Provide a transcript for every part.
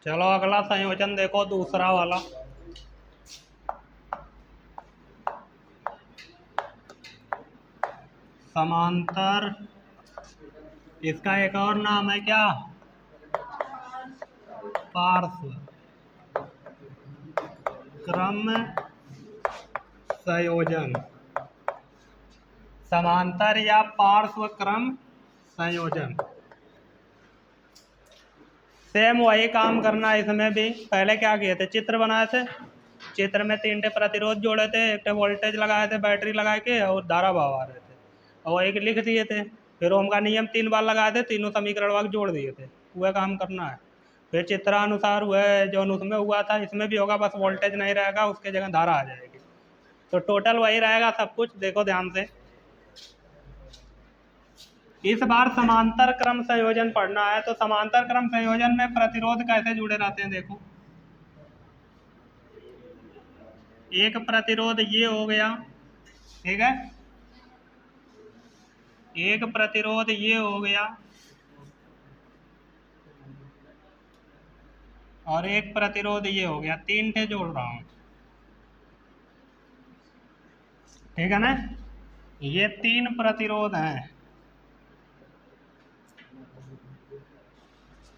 चलो अगला संयोजन देखो, दूसरा वाला। समांतर, इसका एक और नाम है क्या? पार्श्व क्रम संयोजन। समांतर या पार्श्व क्रम संयोजन। सेम वही काम करना है इसमें भी। पहले क्या किए थे, चित्र बनाए थे, चित्र में 3 टे प्रतिरोध जोड़े थे, 1 टे वोल्टेज लगाए थे बैटरी लगा के, और धारा बहा आ रहे थे, और एक लिख दिए थे। फिर ओम का नियम 3 बार लगाए थे, तीनों समीकरण वाक जोड़ दिए थे। वह काम करना है। फिर चित्रानुसार वह जो उसमें हुआ था इसमें भी होगा, बस वोल्टेज नहीं रहेगा, उसके जगह धारा आ जाएगी। तो टोटल वही रहेगा सब कुछ। देखो ध्यान से, इस बार समांतर क्रम संयोजन पढ़ना है। तो समांतर क्रम संयोजन में प्रतिरोध कैसे जुड़े रहते हैं देखो। एक प्रतिरोध ये हो गया, ठीक है, एक प्रतिरोध ये हो गया, और एक प्रतिरोध ये हो गया। 3 टे जोड़ रहा हूं, ठीक है ना। ये 3 प्रतिरोध हैं।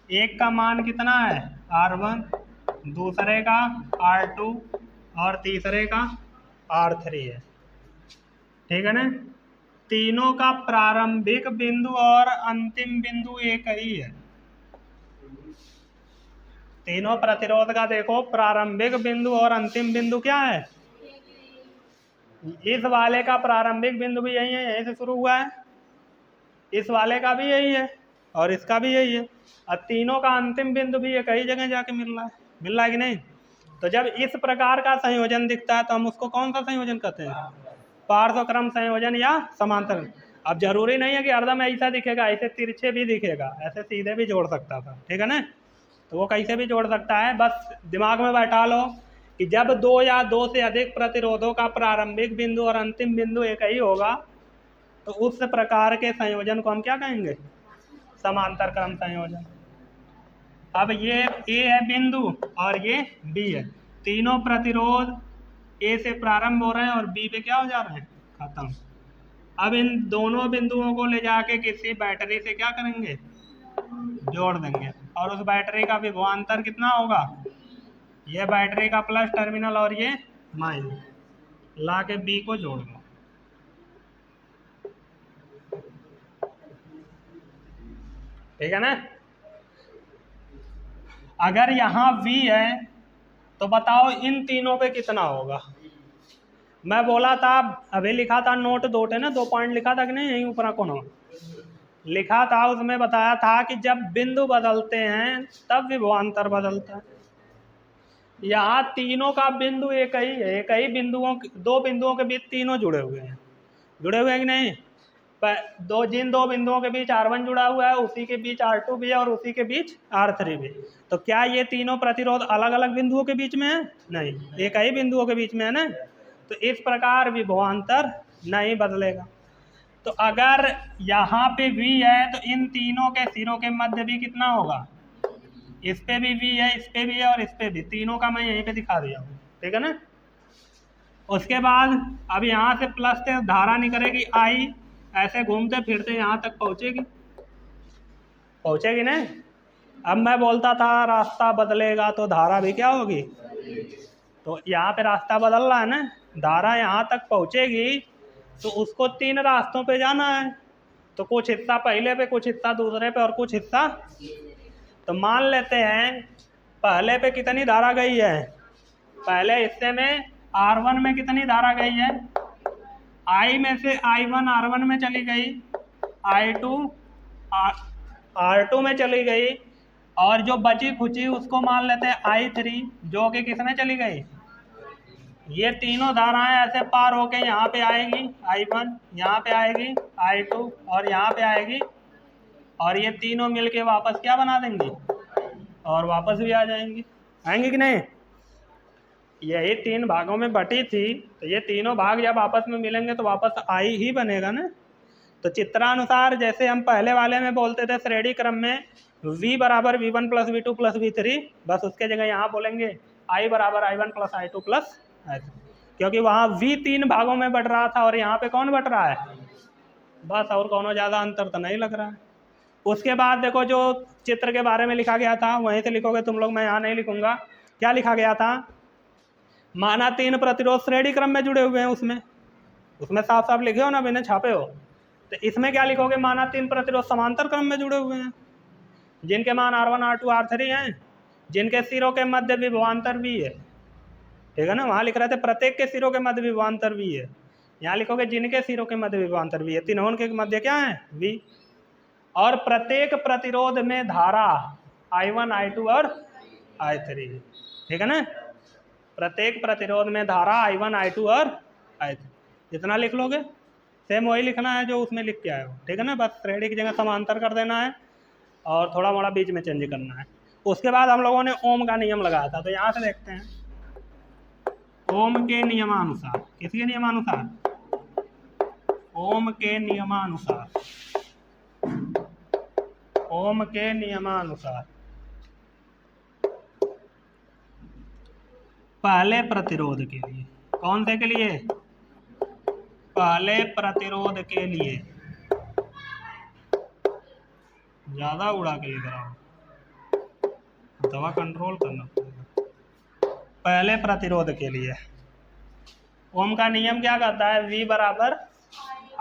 एक का मान कितना है, R1, दूसरे का R2, और तीसरे का R3 है, ठीक है ना। तीनों का प्रारंभिक बिंदु और अंतिम बिंदु एक ही है। तीनों प्रतिरोध का देखो, प्रारंभिक बिंदु और अंतिम बिंदु क्या है। इस वाले का प्रारंभिक बिंदु भी यही है, यहीं से शुरू हुआ है। इस वाले का भी यही है, और इसका भी यही है। और तीनों का अंतिम बिंदु भी एक ही जगह जाके मिल रहा है कि नहीं। तो जब इस प्रकार का संयोजन दिखता है तो हम उसको कौन सा संयोजन कहते हैं, पार्श्व क्रम संयोजन या समांतर। अब जरूरी नहीं है कि हरदम ऐसा दिखेगा, ऐसे तिरछे भी दिखेगा, ऐसे सीधे भी जोड़ सकता था, ठीक है ना। तो वो कैसे भी जोड़ सकता है, बस दिमाग में बैठा लो कि जब 2 या 2 से अधिक प्रतिरोधों का प्रारंभिक बिंदु और अंतिम बिंदु एक ही होगा तो उस प्रकार के संयोजन को हम क्या कहेंगे, समांतर क्रम संयोजन। अब ये ए है बिंदु और ये बी है, तीनों प्रतिरोध ए से प्रारंभ हो रहे हैं और बी पे क्या हो जा रहे हैं, खत्म। अब इन दोनों बिंदुओं को ले जाके किसी बैटरी से क्या करेंगे, जोड़ देंगे, और उस बैटरी का विभवांतर कितना होगा, ये बैटरी का प्लस टर्मिनल और ये माइनस, ला के बी को जोड़ दो, ठीक है ना। अगर यहाँ V है तो बताओ इन तीनों पे कितना होगा। मैं बोला था, अभी लिखा था नोट 2 थे ना, 2 पॉइंट लिखा था कि नहीं, यहीं ऊपर कौन लिखा था, उसमें बताया था कि जब बिंदु बदलते हैं तब विभवांतर बदलता है। यहाँ तीनों का बिंदु एक ही है, एक ही बिंदुओं, 2 बिंदुओं के बीच तीनों जुड़े हुए हैं, जुड़े हुए हैं कि नहीं। जिन 2 बिंदुओं के बीच R1 जुड़ा हुआ है उसी के बीच R2 भी है और उसी के बीच R3 भी। तो क्या ये तीनों प्रतिरोध अलग अलग बिंदुओं के बीच में है, नहीं, एक ही बिंदुओं के बीच में है ना। तो इस प्रकार विभवांतर नहीं बदलेगा। तो अगर यहाँ पे V है तो इन तीनों के सिरों के मध्य भी कितना होगा, इस पे भी V है, इस पे भी है और इस पे भी, तीनों का मैं यहीं पे दिखा दिया हूँ, ठीक है ना। उसके बाद अब यहाँ से प्लस से धारा निकलेगी I, ऐसे घूमते फिरते यहाँ तक पहुँचेगी, पहुँचेगी नहीं। अब मैं बोलता था रास्ता बदलेगा तो धारा भी क्या होगी, तो यहाँ पे रास्ता बदल रहा है ना, धारा यहाँ तक पहुँचेगी तो उसको 3 रास्तों पे जाना है। तो कुछ हिस्सा पहले पे, कुछ हिस्सा दूसरे पे, और कुछ हिस्सा, तो मान लेते हैं पहले पे कितनी धारा गई है, पहले हिस्से में R1 में कितनी धारा गई है, I में से I1 R1 में चली गई, I2 R2 में चली गई, और जो बची खुची उसको मान लेते हैं I3 जो कि किस में चली गई, ये तीनों धाराएं ऐसे पार होके यहाँ पे आएगी, I1 यहाँ पे आएगी, I2 और यहाँ पे आएगी, और ये तीनों मिलके वापस क्या बना देंगी, और वापस भी आ जाएंगी, आएंगे कि नहीं। यही 3 भागों में बटी थी, तो ये तीनों भाग जब आपस में मिलेंगे तो वापस आई ही बनेगा ना। तो चित्रानुसार जैसे हम पहले वाले में बोलते थे श्रेणी क्रम में V बराबर V1 plus V2 plus V3, बस उसके जगह यहाँ बोलेंगे I बराबर I1 plus I2 plus I3, क्योंकि वहाँ V 3 भागों में बढ़ रहा था और यहाँ पे कौन बढ़ रहा है, बस, और कौन ज़्यादा अंतर तो नहीं लग रहा है। उसके बाद देखो जो चित्र के बारे में लिखा गया था वहीं से लिखोगे तुम लोग, मैं यहाँ नहीं लिखूंगा। क्या लिखा गया था, माना 3 प्रतिरोध श्रेणी क्रम में जुड़े हुए हैं, उसमें साफ साफ लिखे हो ना, बिना छापे हो। तो इसमें क्या लिखोगे, माना 3 प्रतिरोध समांतर क्रम में जुड़े हुए हैं जिनके मान R1 R2 R3 हैं, जिनके सिरों के मध्य विभवांतर भी है, ठीक है ना। वहाँ लिख रहे थे प्रत्येक के सिरों के मध्य विभवांतर भी है, यहाँ लिखोगे जिनके सिरों के मध्य विभवांतर भी है, तीनों के मध्य क्या है, V। और प्रत्येक प्रतिरोध में धारा I1 I2 और I3, ठीक है ना। प्रत्येक प्रतिरोध में धारा I1 I2 और I3, इतना लिख लोगे। सेम वही लिखना है जो उसमें लिख के आए हो, ठीक है ना। बस श्रेणी की जगह समांतर कर देना है और थोड़ा मोड़ा बीच में चेंज करना है। उसके बाद हम लोगों ने ओम का नियम लगाया था, तो यहाँ से देखते हैं ओम के नियमानुसार। किसके नियमानुसार, ओम के नियमानुसार, ओम के नियमानुसार पहले प्रतिरोध के लिए, कौन से के लिए, पहले प्रतिरोध के लिए, ज्यादा उड़ा के लिख रहा हूं, दवा कंट्रोल करना पड़ेगा। पहले प्रतिरोध के लिए ओम का नियम क्या कहता है, V बराबर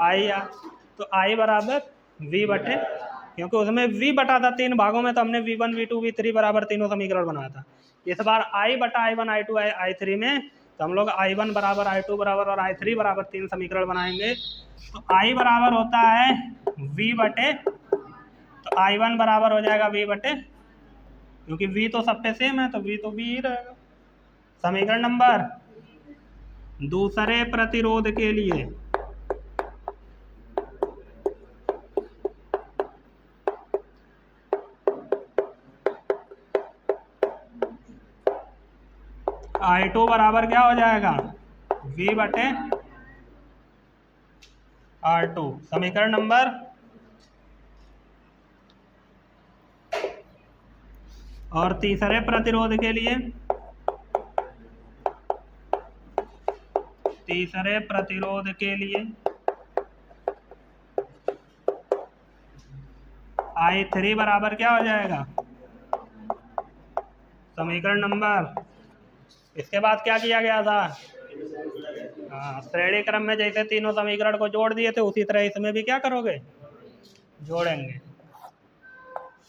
I, तो I बराबर V बटे, क्योंकि उसमें V बटा था 3 भागों में, तो हमने V1 V2 V3 बराबर तीनों समीकरण बनाया था। इस बार I बटा I1 I2 I3 में तो हम लोग I1 बराबर I2 बराबर और I3 बराबर 3 समीकरण बनाएंगे। तो I बराबर होता है V बटे, तो I1 बराबर हो जाएगा V बटे, क्योंकि V तो सब पे सेम है तो V तो V ही रहेगा। समीकरण नंबर दूसरे प्रतिरोध के लिए I2 बराबर क्या हो जाएगा, V बटे R2। समीकरण नंबर, और तीसरे प्रतिरोध के लिए, तीसरे प्रतिरोध के लिए I3 बराबर क्या हो जाएगा, समीकरण नंबर, इसके बाद क्या किया गया था, श्रेणी क्रम में जैसे तीनों समीकरण को जोड़ दिए थे उसी तरह इसमें भी क्या करोगे, जोड़ेंगे।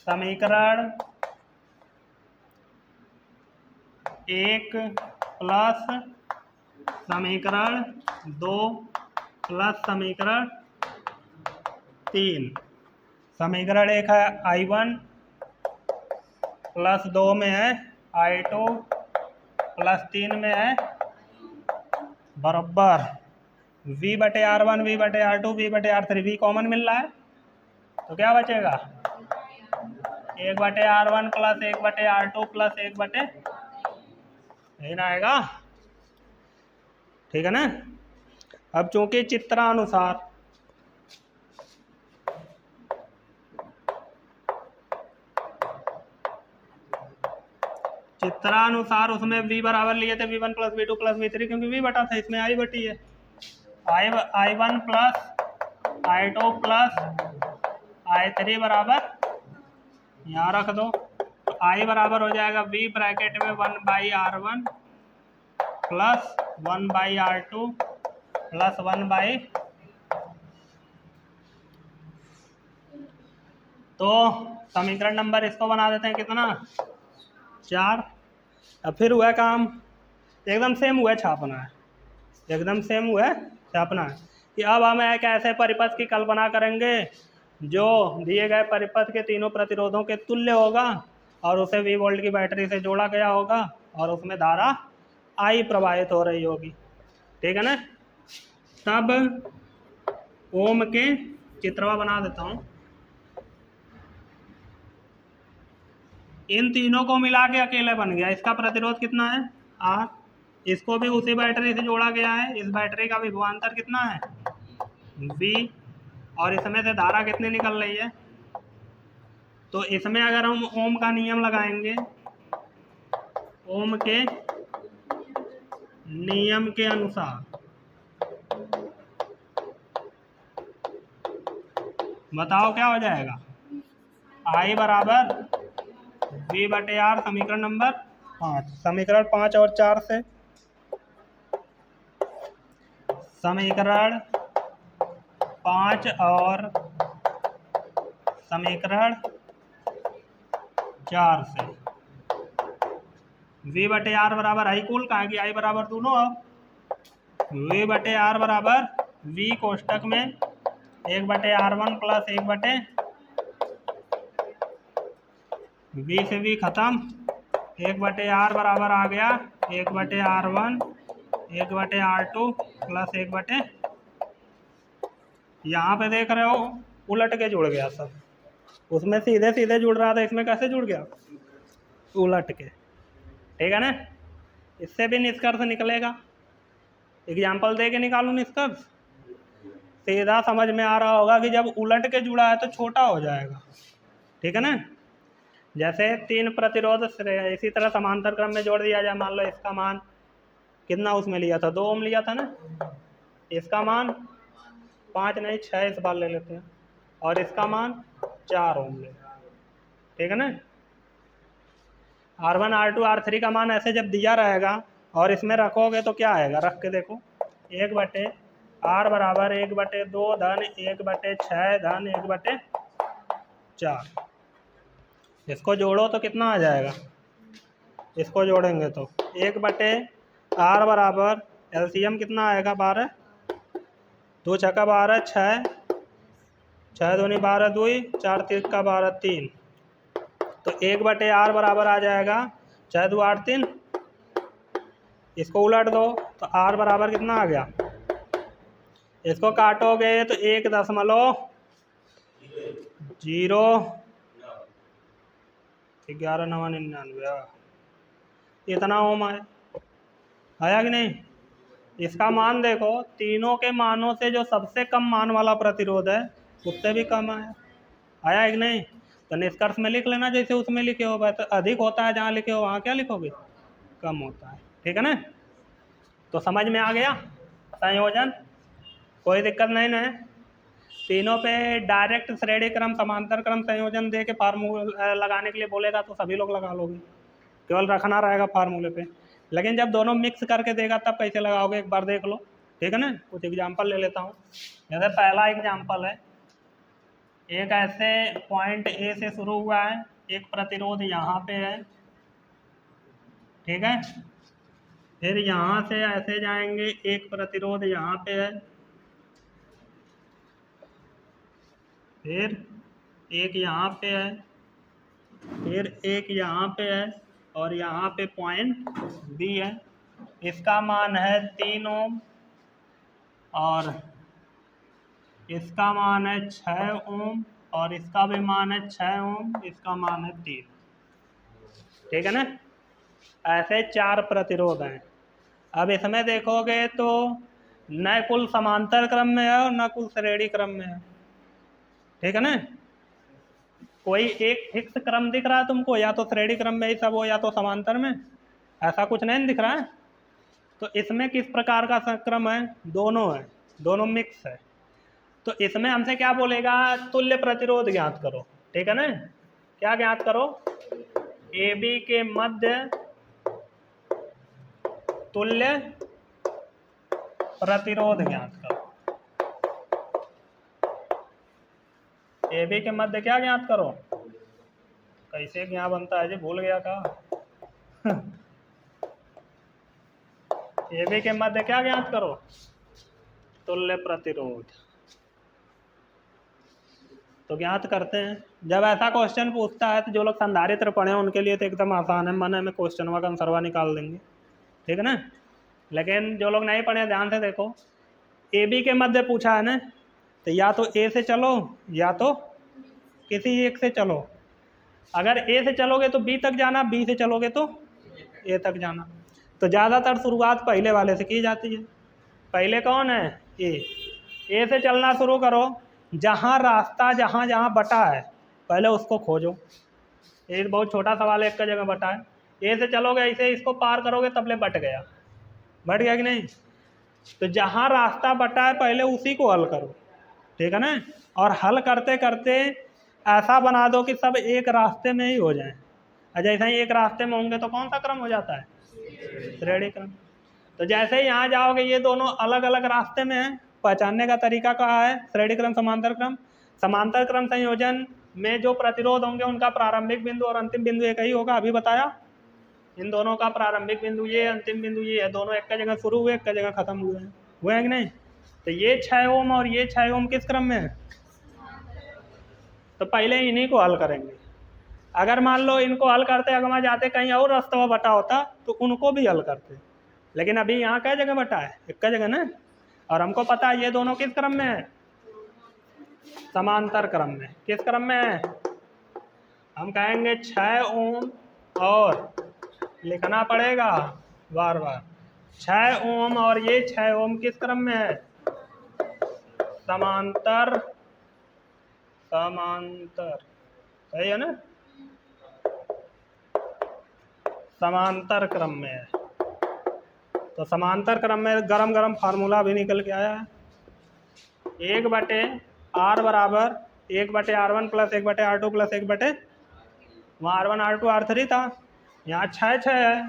समीकरण 1 प्लस समीकरण 2 प्लस समीकरण 3। समीकरण 1 है I1 प्लस 2 में है I2 प्लस 3 में है बराबर V बटे R1 V बटे R2 V बटे R3। V कॉमन मिल रहा है तो क्या बचेगा, 1 बटे R1 प्लस 1 बटे R2 प्लस 1 बटे, यही ना आएगा, ठीक है ना। अब चूंकि चित्रानुसार उसमें V बराबर लिए थे V1 plus V2 plus V3, क्योंकि V बटा था, इसमें I बटी है। I1 plus I2 plus I3 बराबर, यहाँ रख दो, तो I बराबर हो जाएगा V ब्रैकेट में 1/R1 प्लस 1/R2 प्लस 1/, तो समीकरण नंबर इसको बना देते हैं कितना, 4। अब फिर हुआ काम, एकदम सेम हुआ छापना है, एकदम सेम हुआ छापना है कि अब हम एक ऐसे परिपथ की कल्पना करेंगे जो दिए गए परिपथ के तीनों प्रतिरोधों के तुल्य होगा और उसे V वोल्ट की बैटरी से जोड़ा गया होगा और उसमें धारा I प्रवाहित हो रही होगी, ठीक है ना। तब ओम के चित्रवा बना देता हूँ, इन तीनों को मिला के अकेले बन गया। इसका प्रतिरोध कितना है, R, इसको भी उसी बैटरी से जोड़ा गया है, इस बैटरी का विभवांतर कितना है, V, और इसमें से धारा कितनी निकल रही है। तो इसमें अगर हम ओम का नियम लगाएंगे, ओम के नियम के अनुसार बताओ क्या हो जाएगा। I बराबर V/R, समीकरण नंबर 5। समीकरण 5 और 4 से, समीकरण 5 और समीकरण 4 से V/R बराबर आई कुल, कहा कि I बराबर दोनों। अब V/R बराबर V कोष्टक में 1/R1 प्लस 1/, V से V खत्म, 1/R बराबर आ गया 1/R1 1/R2 प्लस 1/, यहाँ पे देख रहे हो उलट के जुड़ गया सब। उसमें सीधे सीधे जुड़ रहा था, इसमें कैसे जुड़ गया, उलट के। ठीक है ना। इससे भी निष्कर्ष निकलेगा। एग्जाम्पल दे के निकालूं निष्कर्ष। सीधा समझ में आ रहा होगा कि जब उलट के जुड़ा है तो छोटा हो जाएगा। ठीक है ना। जैसे 3 प्रतिरोध इसी तरह समांतर क्रम में जोड़ दिया जाए। मान लो इसका मान कितना उसमें लिया था, 2 ओम लिया था ना। इसका मान 5 नहीं 6 इस बार ले लेते हैं, और इसका मान 4 ओम ले। ठीक है ना। R1 R2 R3 का मान ऐसे जब दिया रहेगा और इसमें रखोगे तो क्या आएगा, रख के देखो। 1/R बराबर 1/2 धन 1/6 धन 1/4। इसको जोड़ो तो कितना आ जाएगा, इसको जोड़ेंगे तो 1/R बराबर LCM कितना आएगा 12, 2 छक्का 12, 6, 6 दूनी 12 2, 4 3 का 12 3। तो 1/R बराबर आ जाएगा 6 2 8 3। इसको उलट दो तो R बराबर कितना आ गया, इसको काटोगे तो 1.01199 इतना ओम आया कि नहीं। इसका मान देखो, तीनों के मानों से जो सबसे कम मान वाला प्रतिरोध है उससे भी कम आया है कि नहीं। तो निष्कर्ष में लिख लेना जैसे उसमें लिखे हो। तो अधिक होता है जहाँ लिखे हो वहाँ क्या लिखोगे, कम होता है। ठीक है ना। तो समझ में आ गया संयोजन, कोई दिक्कत नहीं ना है। तीनों पे डायरेक्ट श्रेणी क्रम समांतर क्रम संयोजन दे के फार्मूला लगाने के लिए बोलेगा तो सभी लोग लगा लोगे, केवल रखना रहेगा फार्मूले पे। लेकिन जब दोनों मिक्स करके देगा तब कैसे लगाओगे एक बार देख लो। ठीक है ना। कुछ एग्जाम्पल ले लेता हूँ। जैसे पहला एग्जाम्पल है, एक ऐसे पॉइंट ए से शुरू हुआ है, एक प्रतिरोध यहाँ पे है। ठीक है। फिर यहाँ से ऐसे जाएंगे, एक प्रतिरोध यहाँ पे है, फिर एक यहाँ पे है, फिर एक यहाँ पे है, और यहाँ पे पॉइंट बी है। इसका मान है 3 ओम और इसका मान है 6 ओम, और इसका भी मान है 6 ओम, इसका मान है 3। ठीक है ना। ऐसे 4 प्रतिरोध हैं। अब इसमें देखोगे तो न कुल समांतर क्रम में है और न कुल श्रेणी क्रम में है। ठीक है ना। कोई एक फिक्स क्रम दिख रहा है तुमको, या तो श्रेणी क्रम में ही सब हो या तो समांतर में, ऐसा कुछ नहीं दिख रहा है। तो इसमें किस प्रकार का क्रम है, दोनों है, दोनों मिक्स है। तो इसमें हमसे क्या बोलेगा, तुल्य प्रतिरोध ज्ञात करो। ठीक है ना। क्या ज्ञात करो, AB के मध्य तुल्य प्रतिरोध ज्ञात करो। AB के मध्य क्या ज्ञात करो, कैसे क्या बनता है जी, भूल गया का। AB के मध्य क्या ज्ञात करो, तुल्य प्रतिरोध। तो ज्ञात करते हैं। जब ऐसा क्वेश्चन पूछता है तो जो लोग संधारित्र पढ़े हैं उनके लिए तो एकदम आसान है, मन में क्वेश्चन का आंसरवा निकाल देंगे। ठीक है ना। लेकिन जो लोग नहीं पढ़े ध्यान से देखो, AB के मध्य पूछा है ना, तो या तो A से चलो या तो किसी एक से चलो। अगर A से चलोगे तो B तक जाना, B से चलोगे तो A तक जाना। तो ज़्यादातर शुरुआत पहले वाले से की जाती है। पहले कौन है, A से चलना शुरू करो जहाँ रास्ता जहाँ जहाँ बटा है पहले उसको खोजो। ये बहुत छोटा सवाल है, एक का जगह बटा है, ए से चलोगे ऐसे इसको पार करोगे तबले बट गया, बट गया कि नहीं। तो जहाँ रास्ता बटा है पहले उसी को हल करो, ठीक है ना। और हल करते करते ऐसा बना दो कि सब एक रास्ते में ही हो जाए। और जैसे ही एक रास्ते में होंगे तो कौन सा क्रम हो जाता है? श्रेणी क्रम। तो जैसे ही यहाँ जाओगे ये दोनों अलग अलग रास्ते में हैं, पहचानने का तरीका कहा है श्रेणी क्रम समांतर क्रम। समांतर क्रम संयोजन में जो प्रतिरोध होंगे उनका प्रारंभिक बिंदु और अंतिम बिंदु एक ही होगा, अभी बताया। इन दोनों का प्रारंभिक बिंदु ये, अंतिम बिंदु ये है, दोनों एक का जगह शुरू हुए एक का जगह खत्म हुए हैं कि नहीं। तो ये 6 ओम और ये 6 ओम किस क्रम में है? तो पहले इन्हीं को हल करेंगे। अगर मान लो इनको हल करते अगमा जाते कहीं और रास्ता बटा होता तो उनको भी हल करते, लेकिन अभी यहाँ क्या जगह बटा है? एक का जगह ना। और हमको पता है ये दोनों किस क्रम में है? समांतर क्रम में। किस क्रम में है? हम कहेंगे 6 ओम और लिखना पड़ेगा बार बार, 6 ओम और ये 6 ओम किस क्रम में है? समांतर। समांतर सही है ना, समांतर क्रम में है। तो समांतर क्रम में गरम गरम फार्मूला भी निकल के आया है, 1/r बराबर 1/r1 प्लस 1/r2 प्लस 1/, वहाँ r1 r2 r3 था, यहाँ 6 है,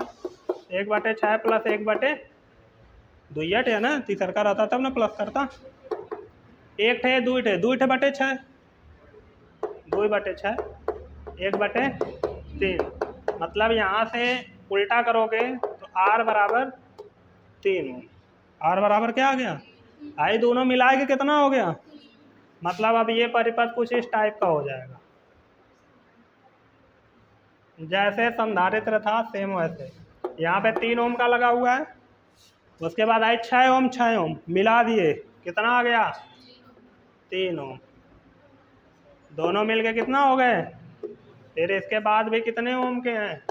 1/6 प्लस 1/2 है ना, तीसरा रहता तब ना प्लस करता, 1 थे 2 थे 2/6 2/6 1/3। मतलब यहाँ से उल्टा करोगे तो r बराबर 3 ओम। r बराबर क्या आ गया? आई दोनों मिला के कितना हो गया? मतलब अब ये परिपथ कुछ इस टाइप का हो जाएगा, जैसे संधारित्र था सेम वैसे। यहाँ पे 3 ओम का लगा हुआ है, उसके बाद आई 6 ओम 6 ओम मिला दिए, कितना आ गया? 3 ओम। दोनों मिलके कितना हो गए? फिर इसके बाद भी कितने ओम के हैं?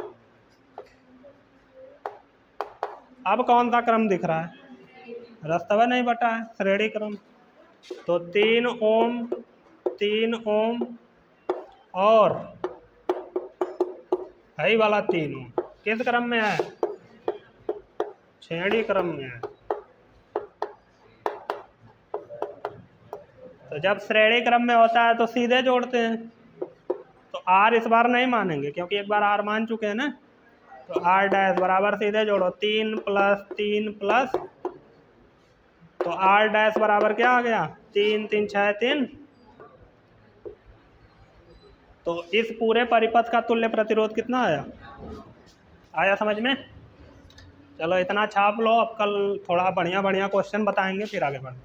अब कौन सा क्रम दिख रहा है? रास्ता नहीं बटा है, श्रेणी क्रम। तो 3 ओम 3 ओम और यही वाला 3 ओम किस क्रम में है? श्रेणी क्रम में है। तो जब श्रेणी क्रम में होता है तो सीधे जोड़ते हैं, तो r इस बार नहीं मानेंगे क्योंकि एक बार r मान चुके हैं ना। तो r डैश बराबर सीधे जोड़ो 3 + 3 प्लस, तो r डैश बराबर क्या आ गया? 3 3 6 3। तो इस पूरे परिपथ का तुल्य प्रतिरोध कितना आया? आया समझ में? चलो इतना छाप लो, अब कल थोड़ा बढ़िया बढ़िया क्वेश्चन बताएंगे फिर आगे बढ़ें।